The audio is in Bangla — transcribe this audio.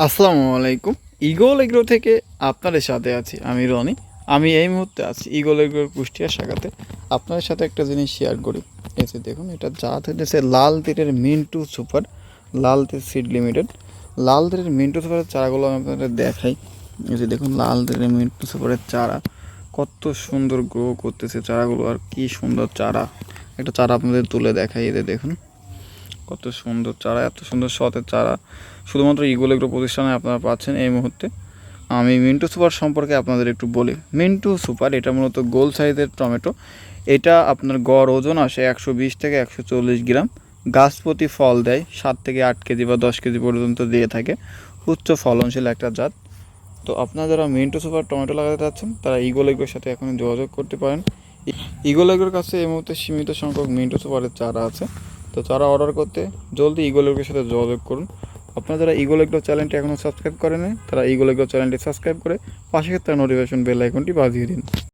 আসসালামু আলাইকুম। ইগল এগ্রো থেকে আপনাদের সাথে আছি আমি রনি। আমি এই মুহূর্তে আছি ইগল এগ্রোর কুষ্টিয়া শাখাতে। আপনাদের সাথে একটা জিনিস শেয়ার করি। এই যে দেখুন, এটা জাত হচ্ছে লাল তীরের মিন্টু সুপার, লাল তীর সিড লিমিটেড। লাল তীরের মিন্টু সুপারের চারাগুলো আমি আপনাদের দেখাই। এই যে দেখুন, লাল তীরের মিন্টু সুপারের চারা কত সুন্দর গ্রো করতেছে চারাগুলো, আর কি সুন্দর চারা। একটা চারা আপনাদের তুলে দেখাই। এদের দেখুন কত সুন্দর চারা, এত সুন্দর সতের চারা শুধুমাত্র ইগল এগ্রো প্রতিষ্ঠানে আপনারা পাচ্ছেন এই মুহূর্তে। আমি মিন্টু সুপার সম্পর্কে আপনাদের একটু বলি। মিন্টু সুপার এটা মূলত গোল সাইজের টমেটো। এটা আপনার গড় ওজন আসে 120 থেকে 140 গ্রাম। গাছ প্রতি ফল দেয় 7 থেকে 8 কেজি বা 10 কেজি পর্যন্ত দিয়ে থাকে। উচ্চ ফলনশীল একটা জাত। তো আপনারা যারা মিন্টু সুপার টমেটো লাগাতে চাচ্ছেন তারা ইগল এগ্রোর সাথে এখন যোগাযোগ করতে পারেন। ইগল এগ্রোর কাছে এই মুহূর্তে সীমিত সংখ্যক মিন্টু সুপারের চারা আছে। তো চারা অর্ডার করতে জলদি ইগল এগ্রোর সাথে যোগাযোগ করুন। আপনারা যারা ইগল এগ্রো চ্যানেলটি এখনও সাবস্ক্রাইব করেন তারা ইগল এগ্রো চ্যানেলটি সাবস্ক্রাইব করে পাশে থাকা নোটিফিকেশন বেল আইকনটি বাজিয়ে দিন।